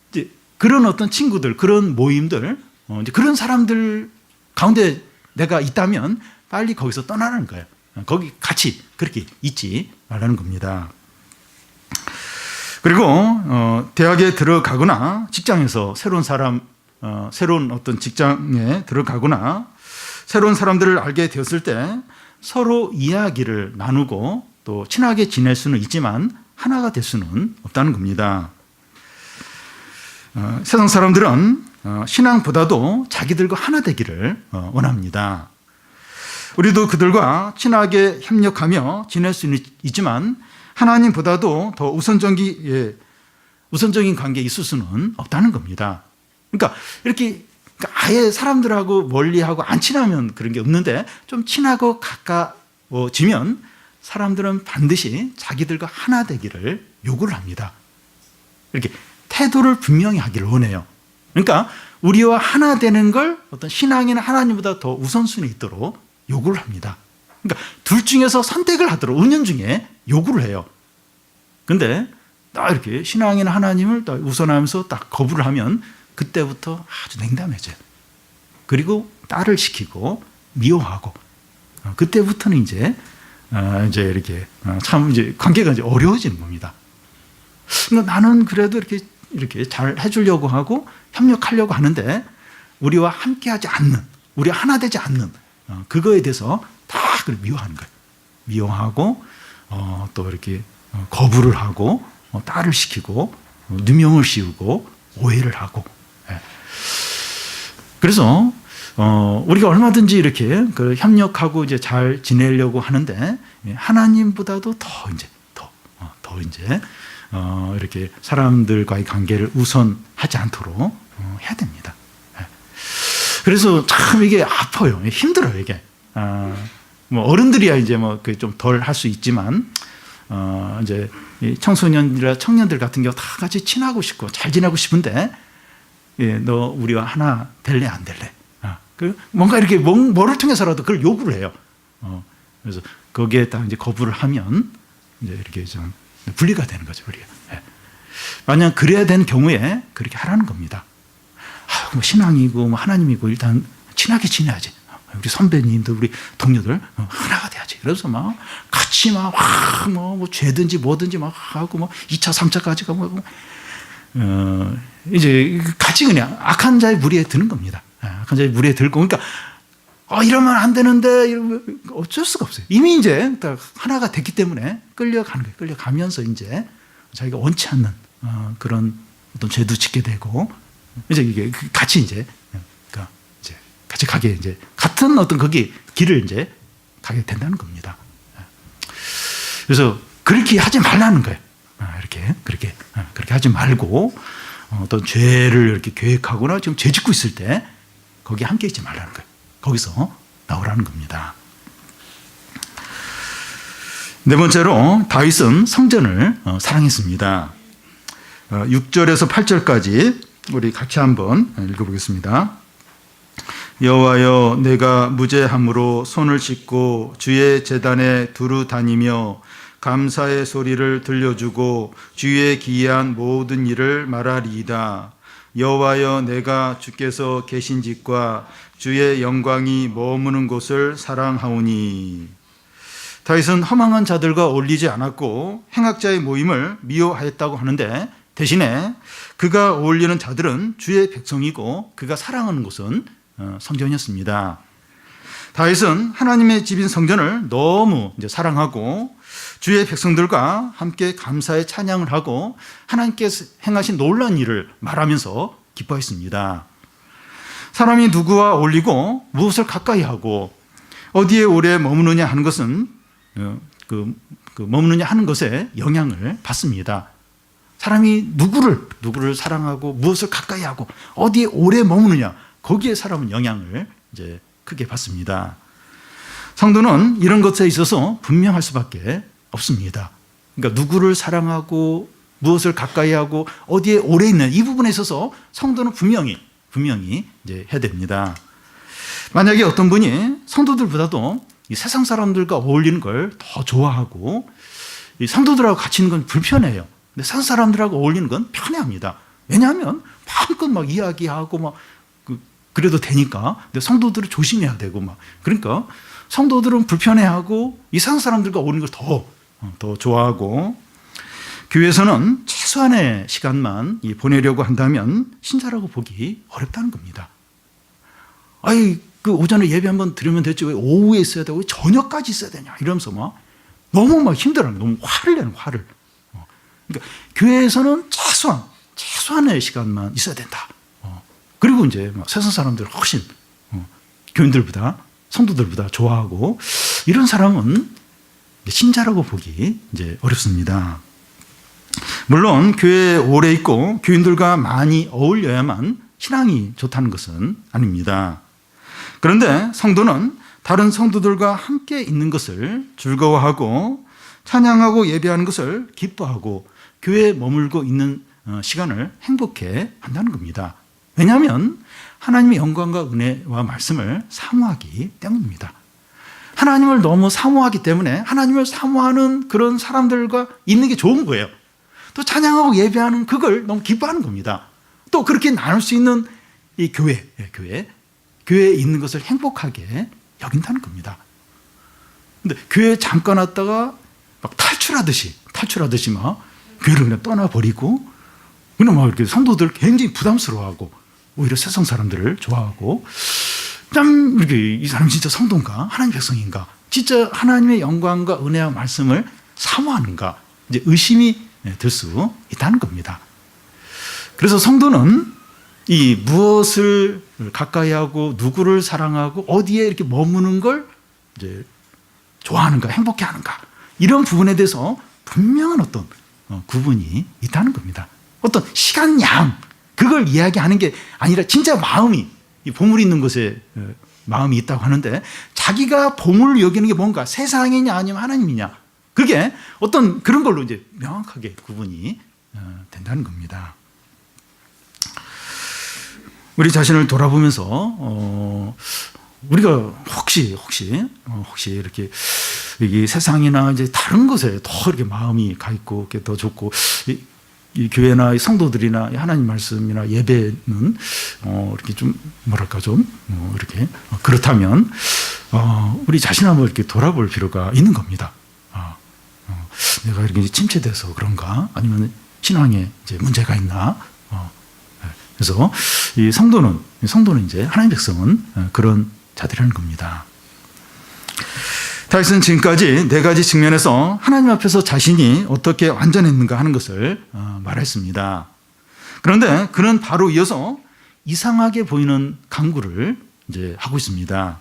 이제 그런 어떤 친구들, 그런 모임들, 이제 그런 사람들 가운데 내가 있다면 빨리 거기서 떠나라는 거예요. 거기 같이 그렇게 있지 말라는 겁니다. 그리고 대학에 들어가거나 직장에서 새로운 어떤 직장에 들어가거나 새로운 사람들을 알게 되었을 때 서로 이야기를 나누고 또 친하게 지낼 수는 있지만 하나가 될 수는 없다는 겁니다. 세상 사람들은 신앙보다도 자기들과 하나 되기를 원합니다. 우리도 그들과 친하게 협력하며 지낼 수는 있지만 하나님보다도 더 우선적인 관계에 있을 수는 없다는 겁니다. 그러니까 이렇게 아예 사람들하고 멀리하고 안 친하면 그런 게 없는데 좀 친하고 가까워지면 사람들은 반드시 자기들과 하나 되기를 요구를 합니다. 이렇게 태도를 분명히 하기를 원해요. 그러니까 우리와 하나 되는 걸 어떤 신앙이나 하나님보다 더 우선순위에 있도록 요구를 합니다. 그러니까 둘 중에서 선택을 하도록 은연중에 요구를 해요. 근데 딱 이렇게 신앙이나 하나님을 딱 우선하면서 딱 거부를 하면 그때부터 아주 냉담해져요. 그리고 딸을 시키고 미워하고 그때부터는 이제 이렇게 참 이제 관계가 이제 어려워지는 겁니다. 그러니까 나는 그래도 이렇게 잘 해주려고 하고 협력하려고 하는데 우리와 함께하지 않는, 우리와 하나 되지 않는 그거에 대해서 다 미워하는 거예요. 미워하고 또 이렇게 거부를 하고 딸을 시키고 누명을 씌우고 오해를 하고. 그래서 우리가 얼마든지 이렇게 협력하고 이제 잘 지내려고 하는데 하나님보다도 더 이제 이렇게 사람들과의 관계를 우선하지 않도록 해야 됩니다. 그래서 참 이게 아파요. 힘들어요, 이게. 뭐 어른들이야 이제 뭐 좀 덜 할 수 있지만 이제 청소년이나 청년들 같은 경우 다 같이 친하고 싶고 잘 지내고 싶은데 너 우리와 하나 될래 안 될래? 뭔가 이렇게 뭐를 통해서라도 그걸 요구를 해요. 그래서 거기에 딱 이제 거부를 하면 이제 이렇게 좀 분리가 되는 거죠, 우리가. 만약 그래야 되는 경우에 그렇게 하라는 겁니다. 뭐 신앙이고 뭐 하나님이고 일단 친하게 지내야지. 우리 선배님들, 우리 동료들 하나가 돼야지. 그래서 막 같이 뭐 죄든지 뭐든지 막 하고 뭐 2차, 3차까지 가고 이제 같이 그냥 악한 자의 무리에 드는 겁니다. 악한 자의 무리에 들고, 그러니까 이러면 안 되는데 이러면 어쩔 수가 없어요. 이미 이제 하나가 됐기 때문에 끌려가는 거예요. 끌려가면서 이제 자기가 원치 않는 그런 어떤 죄도 짓게 되고 이제 이게 같이 이제 같이 가게 이제 같은 어떤 거기 길을 이제 가게 된다는 겁니다. 그래서 그렇게 하지 말라는 거예요. 그렇게 하지 말고 어떤 죄를 이렇게 계획하거나 지금 죄 짓고 있을 때 거기 함께 있지 말라는 거예요. 거기서 나오라는 겁니다. 네 번째로 다윗은 성전을 사랑했습니다. 6절에서 8절까지 우리 같이 한번 읽어보겠습니다. 여호와여, 내가 무죄함으로 손을 씻고 주의 제단에 두루 다니며 감사의 소리를 들려주고 주의 기이한 모든 일을 말하리이다. 여호와여, 내가 주께서 계신 집과 주의 영광이 머무는 곳을 사랑하오니. 다윗은 허망한 자들과 어울리지 않았고 행악자의 모임을 미워하였다고 하는데, 대신에 그가 어울리는 자들은 주의 백성이고 그가 사랑하는 곳은 성전이었습니다. 다윗은 하나님의 집인 성전을 너무 사랑하고 주의 백성들과 함께 감사의 찬양을 하고 하나님께서 행하신 놀라운 일을 말하면서 기뻐했습니다. 사람이 누구와 어울리고 무엇을 가까이 하고 어디에 오래 머무느냐 하는 것은 머무느냐 하는 것에 영향을 받습니다. 사람이 누구를 사랑하고 무엇을 가까이 하고 어디에 오래 머무느냐, 거기에 사람은 영향을 크게 받습니다. 성도는 이런 것에 있어서 분명할 수밖에 없습니다. 그러니까 누구를 사랑하고 무엇을 가까이 하고 어디에 오래 있는 이 부분에 있어서 성도는 분명히 해야 됩니다. 만약에 어떤 분이 성도들보다도 이 세상 사람들과 어울리는 걸 더 좋아하고 이 성도들하고 같이 있는 건 불편해요. 근데 세상 사람들하고 어울리는 건 편해합니다. 왜냐하면 마음껏 이야기하고 그래도 되니까. 근데 성도들은 조심해야 되고 그러니까 성도들은 불편해하고 이상 사람들과 어울리는 걸 더 좋아하고, 교회에서는 최소한의 시간만 보내려고 한다면 신자라고 보기 어렵다는 겁니다. 오전에 예배 한번 드리면 됐지 왜 오후에 있어야 되고 왜 저녁까지 있어야 되냐 이러면서 너무 힘들어요. 너무 화를 내는 화를. 그러니까 교회에서는 최소한의 시간만 있어야 된다. 그리고 세상 사람들을 훨씬 교인들보다 성도들보다 좋아하고, 이런 사람은 신자라고 보기 어렵습니다. 물론 교회에 오래 있고 교인들과 많이 어울려야만 신앙이 좋다는 것은 아닙니다. 그런데 성도는 다른 성도들과 함께 있는 것을 즐거워하고 찬양하고 예배하는 것을 기뻐하고 교회에 머물고 있는 시간을 행복해 한다는 겁니다. 왜냐하면 하나님의 영광과 은혜와 말씀을 사모하기 때문입니다. 하나님을 너무 사모하기 때문에 하나님을 사모하는 그런 사람들과 있는 게 좋은 거예요. 또 찬양하고 예배하는 그걸 너무 기뻐하는 겁니다. 또 그렇게 나눌 수 있는 이 교회에 있는 것을 행복하게 여긴다는 겁니다. 근데 교회에 잠깐 왔다가 탈출하듯이 교회를 그냥 떠나버리고 그냥 이렇게 성도들 굉장히 부담스러워하고 오히려 세상 사람들을 좋아하고, 참 이렇게 이 사람 진짜 성도인가? 하나님 백성인가? 진짜 하나님의 영광과 은혜와 말씀을 사모하는가? 의심이 들 수 있다는 겁니다. 그래서 성도는 이 무엇을 가까이 하고 누구를 사랑하고 어디에 이렇게 머무는 걸 좋아하는가, 행복해 하는가, 이런 부분에 대해서 분명한 어떤 구분이 있다는 겁니다. 어떤 시간양, 그걸 이야기하는 게 아니라 진짜 마음이, 이 보물이 있는 곳에 마음이 있다고 하는데, 자기가 보물을 여기는 게 뭔가 세상이냐 아니면 하나님이냐, 그게 어떤 그런 걸로 명확하게 구분이 된다는 겁니다. 우리 자신을 돌아보면서 우리가 혹시 이렇게 이 세상이나 다른 것에 더 이렇게 마음이 가 있고 더 좋고, 이 교회나 이 성도들이나 이 하나님 말씀이나 예배는 이렇게 좀 이렇게 그렇다면 우리 자신을 한번 이렇게 돌아볼 필요가 있는 겁니다. 내가 이렇게 침체돼서 그런가, 아니면 신앙에 문제가 있나? 그래서 이 성도는 하나님 백성은 그런 자들이라는 겁니다. 다윗은 지금까지 네 가지 측면에서 하나님 앞에서 자신이 어떻게 완전했는가 하는 것을 말했습니다. 그런데 그는 바로 이어서 이상하게 보이는 간구를 하고 있습니다.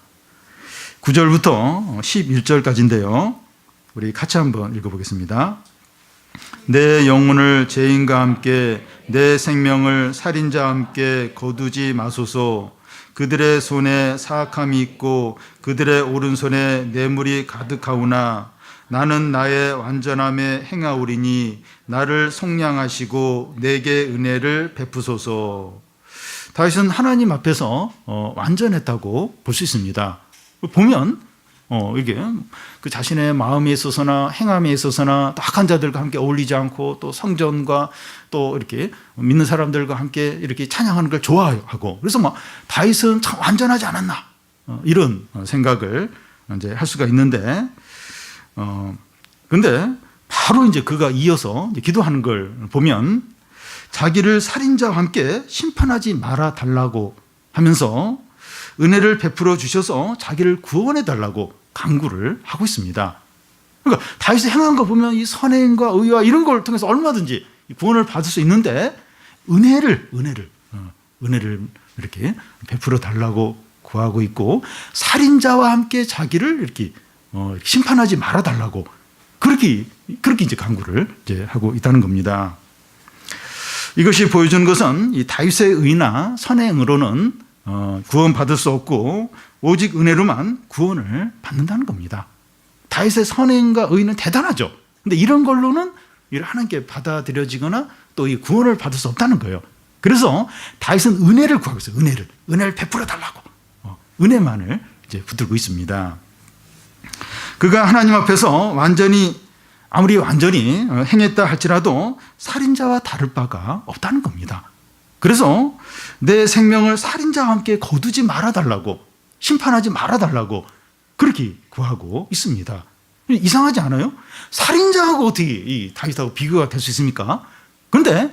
9절부터 11절까지인데요. 우리 같이 한번 읽어보겠습니다. 내 영혼을 죄인과 함께, 내 생명을 살인자와 함께 거두지 마소서. 그들의 손에 사악함이 있고 그들의 오른손에 뇌물이 가득하오나 나는 나의 완전함에 행하오리니 나를 속량하시고 내게 은혜를 베푸소서. 다윗은 하나님 앞에서 완전했다고 볼 수 있습니다. 보면 이게 그 자신의 마음에 있어서나 행함에 있어서나 또 악한 자들과 함께 어울리지 않고 또 성전과 또 이렇게 믿는 사람들과 함께 이렇게 찬양하는 걸 좋아하고, 그래서 막 다윗은 참 완전하지 않았나 이런 생각을 이제 할 수가 있는데, 근데 바로 이제 그가 이어서 이제 기도하는 걸 보면 자기를 살인자와 함께 심판하지 말아 달라고 하면서 은혜를 베풀어 주셔서 자기를 구원해 달라고 간구를 하고 있습니다. 그러니까 다윗이 행한 거 보면 이 선행과 의와 이런 걸 통해서 얼마든지 구원을 받을 수 있는데 은혜를 이렇게 베풀어 달라고 구하고 있고, 살인자와 함께 자기를 이렇게 심판하지 말아 달라고 그렇게 이제 간구를 이제 하고 있다는 겁니다. 이것이 보여주는 것은 이 다윗의 의나 선행으로는 구원받을 수 없고 오직 은혜로만 구원을 받는다는 겁니다. 다윗의 선행과 의는 대단하죠. 근데 이런 걸로는 하나님께 받아들여지거나 또 이 구원을 받을 수 없다는 거예요. 그래서 다윗은 은혜를 구하고 있어요. 은혜를 베풀어 달라고 은혜만을 이제 붙들고 있습니다. 그가 하나님 앞에서 아무리 완전히 행했다 할지라도 살인자와 다를 바가 없다는 겁니다. 그래서 내 생명을 살인자와 함께 거두지 말아달라고, 심판하지 말아달라고 그렇게 구하고 있습니다. 이상하지 않아요? 살인자하고 어떻게 이 다윗하고 비교가 될 수 있습니까? 그런데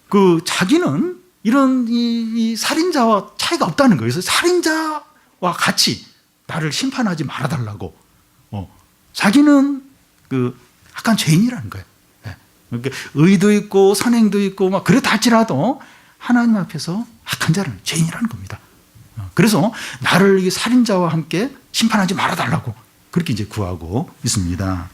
그 자기는 이런 이 살인자와 차이가 없다는 거예요. 그래서 살인자와 같이 나를 심판하지 말아달라고. 자기는 그 약간 죄인이라는 거예요. 그러니까 의도 있고 선행도 있고 막 그렇다 할지라도 하나님 앞에서 악한 자는 죄인이라는 겁니다. 그래서 나를 이 살인자와 함께 심판하지 말아달라고 그렇게 이제 구하고 있습니다.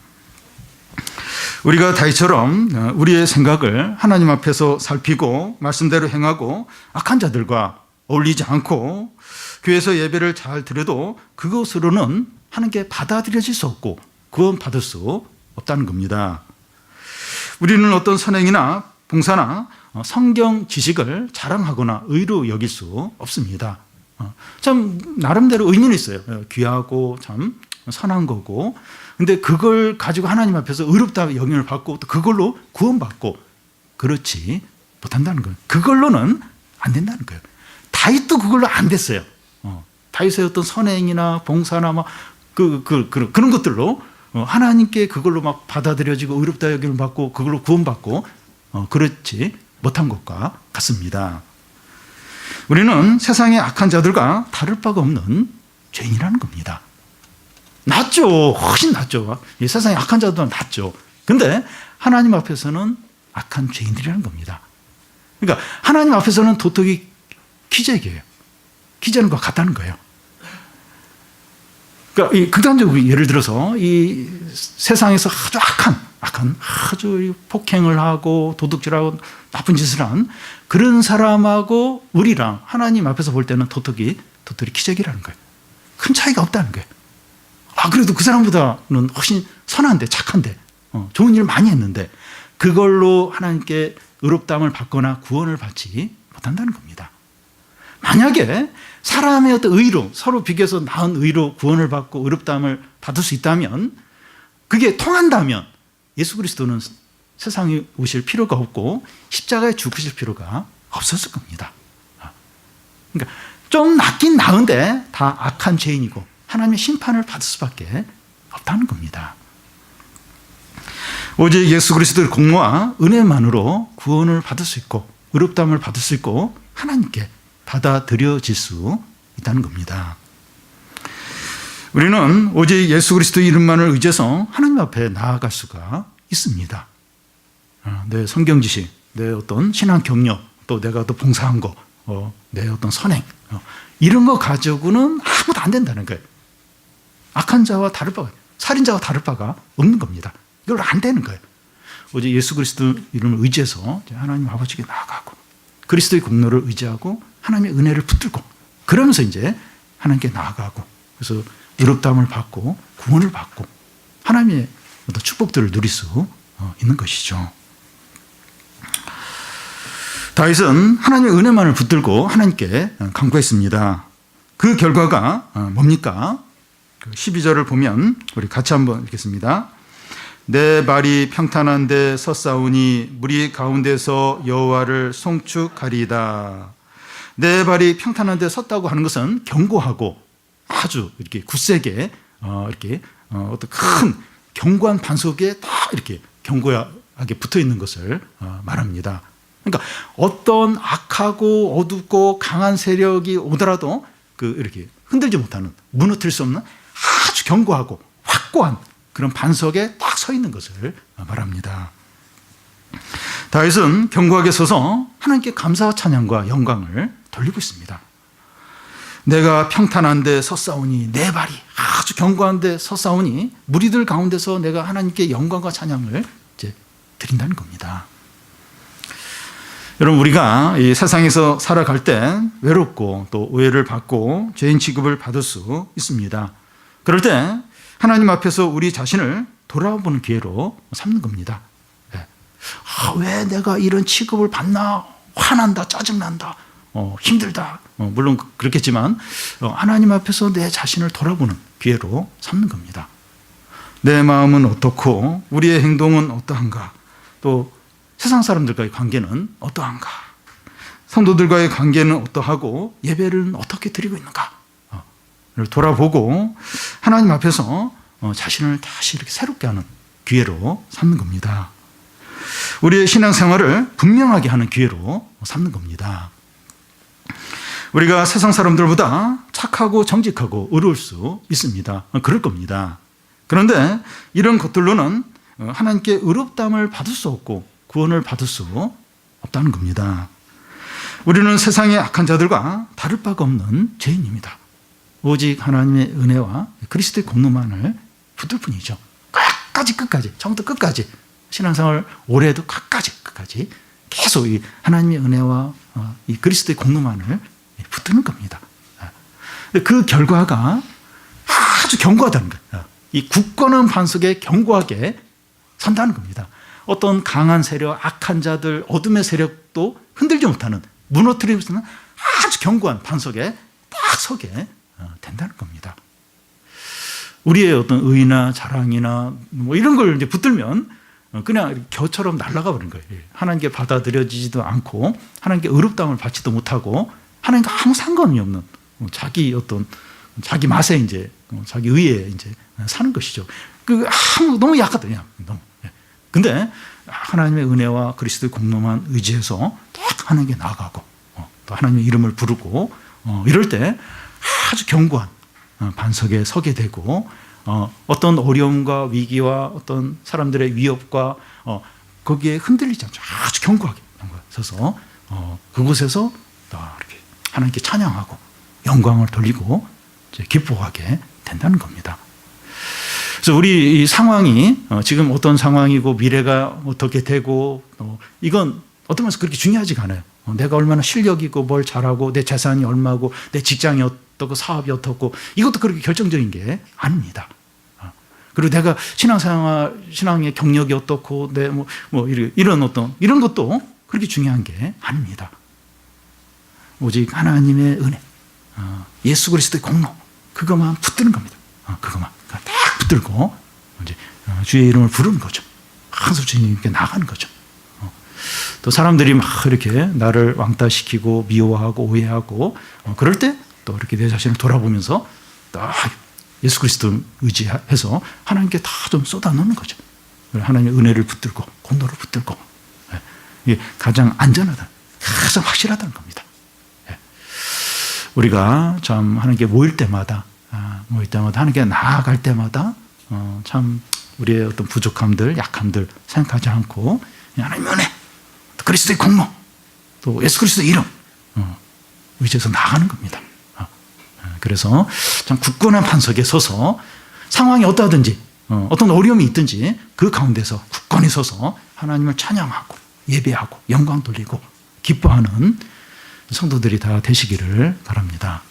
우리가 다윗처럼 우리의 생각을 하나님 앞에서 살피고 말씀대로 행하고 악한 자들과 어울리지 않고 교회에서 예배를 잘 드려도 그것으로는 하나님께 받아들여질 수 없고 구원받을 수 없다는 겁니다. 우리는 어떤 선행이나 봉사나 성경 지식을 자랑하거나 의로 여길 수 없습니다. 참 나름대로 의미는 있어요. 귀하고 참 선한 거고, 근데 그걸 가지고 하나님 앞에서 의롭다 영향을 받고 또 그걸로 구원받고 그렇지 못한다는 거예요. 그걸로는 안 된다는 거예요. 다윗도 그걸로 안 됐어요. 다윗의 어떤 선행이나 봉사나 막 그런 것들로 하나님께 그걸로 막 받아들여지고 의롭다 여김을 받고 그걸로 구원받고 그렇지 못한 것과 같습니다. 우리는 세상의 악한 자들과 다를 바가 없는 죄인이라는 겁니다. 낫죠. 훨씬 낫죠. 이 세상의 악한 자들은 낫죠. 근데 하나님 앞에서는 악한 죄인들이라는 겁니다. 그러니까 하나님 앞에서는 도덕이 기적이에요. 기적과 같다는 거예요. 그러니까 이 극단적으로 예를 들어서 이 세상에서 아주 악한 아주 폭행을 하고 도둑질하고 나쁜 짓을 한 그런 사람하고 우리랑 하나님 앞에서 볼 때는 도덕이 기적이라는 거예요. 큰 차이가 없다는 거예요. 그래도 그 사람보다는 훨씬 선한데 착한데 좋은 일 많이 했는데 그걸로 하나님께 의롭다함을 받거나 구원을 받지 못한다는 겁니다. 만약에 사람의 어떤 의로 서로 비교해서 나은 의로 구원을 받고 의롭다함을 받을 수 있다면, 그게 통한다면 예수 그리스도는 세상에 오실 필요가 없고 십자가에 죽으실 필요가 없었을 겁니다. 그러니까 좀 낫긴 나은데 다 악한 죄인이고 하나님의 심판을 받을 수밖에 없다는 겁니다. 오직 예수 그리스도의 공로와 은혜만으로 구원을 받을 수 있고 의롭다함을 받을 수 있고 하나님께 받아들여질 수 있다는 겁니다. 우리는 오직 예수 그리스도의 이름만을 의지해서 하나님 앞에 나아갈 수가 있습니다. 내 성경 지식, 내 어떤 신앙 경력, 또 내가 또 봉사한 거, 내 어떤 선행, 이런 거 가지고는 아무도 안 된다는 거예요. 악한 자와 다를 바가, 살인자와 다를 바가 없는 겁니다. 이걸로 안 되는 거예요. 오직 예수 그리스도 이름을 의지해서 하나님 아버지께 나아가고 그리스도의 공로를 의지하고 하나님의 은혜를 붙들고 그러면서 이제 하나님께 나아가고 그래서 의롭다함을 받고 구원을 받고 하나님의 어떤 축복들을 누릴 수 있는 것이죠. 다윗은 하나님의 은혜만을 붙들고 하나님께 간구했습니다. 그 결과가 뭡니까? 12절을 보면 우리 같이 한번 읽겠습니다. 내 발이 평탄한 데 섰사오니 무리 가운데서 여호와를 송축하리이다. 내 발이 평탄한 데 섰다고 하는 것은 견고하고 아주 이렇게 굳세게 이렇게 어떤 큰 견고한 반석에 다 이렇게 견고하게 붙어 있는 것을 말합니다. 그러니까 어떤 악하고 어둡고 강한 세력이 오더라도 이렇게 흔들지 못하는, 무너뜨릴 수 없는 아주 견고하고 확고한 그런 반석에 딱 서 있는 것을 말합니다. 다윗은 견고하게 서서 하나님께 감사와 찬양과 영광을 돌리고 있습니다. 내가 평탄한 데 섰사오니, 내 발이 아주 견고한 데 섰사오니 무리들 가운데서 내가 하나님께 영광과 찬양을 이제 드린다는 겁니다. 여러분, 우리가 이 세상에서 살아갈 때 외롭고 또 오해를 받고 죄인 취급을 받을 수 있습니다. 그럴 때 하나님 앞에서 우리 자신을 돌아보는 기회로 삼는 겁니다. 왜 내가 이런 취급을 받나? 화난다, 짜증난다, 힘들다. 물론 그렇겠지만 하나님 앞에서 내 자신을 돌아보는 기회로 삼는 겁니다. 내 마음은 어떻고 우리의 행동은 어떠한가? 또 세상 사람들과의 관계는 어떠한가? 성도들과의 관계는 어떠하고 예배를 어떻게 드리고 있는가? 돌아보고 하나님 앞에서 자신을 다시 이렇게 새롭게 하는 기회로 삼는 겁니다. 우리의 신앙생활을 분명하게 하는 기회로 삼는 겁니다. 우리가 세상 사람들보다 착하고 정직하고 의로울 수 있습니다. 그럴 겁니다. 그런데 이런 것들로는 하나님께 의롭다함을 받을 수 없고 구원을 받을 수 없다는 겁니다. 우리는 세상의 악한 자들과 다를 바가 없는 죄인입니다. 오직 하나님의 은혜와 그리스도의 공로만을 붙들 뿐이죠. 끝까지 처음부터 끝까지 신앙생활 오래도 끝까지 계속 이 하나님의 은혜와 이 그리스도의 공로만을 붙드는 겁니다. 그 결과가 아주 견고하다는 거예요. 이 굳건한 반석에 견고하게 선다는 겁니다. 어떤 강한 세력, 악한 자들, 어둠의 세력도 흔들지 못하는, 무너뜨릴 수 있는 아주 견고한 반석에 딱 서게 된다는 겁니다. 우리의 어떤 의나 자랑이나 뭐 이런 걸 이제 붙들면 그냥 겨처럼 날아가 버린 거예요. 하나님께 받아들여지지도 않고 하나님께 의롭다함을 받지도 못하고 하나님과 아무 상관이 없는 자기 맛에 이제 자기 의에 이제 사는 것이죠. 너무 약하더냐. 근데 하나님의 은혜와 그리스도의 공로만 의지해서 딱 하나님께 나아가고 또 하나님의 이름을 부르고 이럴 때 아주 견고한 반석에 서게 되고 어떤 어려움과 위기와 어떤 사람들의 위협과 거기에 흔들리지 않죠. 아주 견고하게 서서 그곳에서 이렇게 하나님께 찬양하고 영광을 돌리고 이제 기뻐하게 된다는 겁니다. 그래서 우리 이 상황이 지금 어떤 상황이고 미래가 어떻게 되고 이건 어떤 면에서 그렇게 중요하지가 않아요. 내가 얼마나 실력이 있고 뭘 잘하고 내 재산이 얼마고 내 직장이 어떻고 사업이 어떻고 이것도 그렇게 결정적인 게 아닙니다. 그리고 내가 신앙의 경력이 어떻고 내 이런 것도 그렇게 중요한 게 아닙니다. 오직 하나님의 은혜, 예수 그리스도의 공로 그것만 붙드는 겁니다. 그것만 딱 붙들고 이제 주의 이름을 부르는 거죠. 항상 주님께 나가는 거죠. 또 사람들이 막 이렇게 나를 왕따시키고 미워하고 오해하고 그럴 때 또 이렇게 내 자신을 돌아보면서 딱 예수 그리스도 의지해서 하나님께 다 좀 쏟아놓는 거죠. 하나님의 은혜를 붙들고 공로를 붙들고 이게 가장 안전하다, 가장 확실하다는 겁니다. 우리가 참 하나님께 모일 때마다 하나님께 나아갈 때마다 참 우리의 어떤 부족함들, 약함들 생각하지 않고 하나님의 은혜, 또 그리스도의 공로, 또 예수 그리스도의 이름 의지해서 나가는 겁니다. 그래서 참 굳건한 반석에 서서 상황이 어떠하든지 어떤 어려움이 있든지 그 가운데서 굳건히 서서 하나님을 찬양하고 예배하고 영광 돌리고 기뻐하는 성도들이 다 되시기를 바랍니다.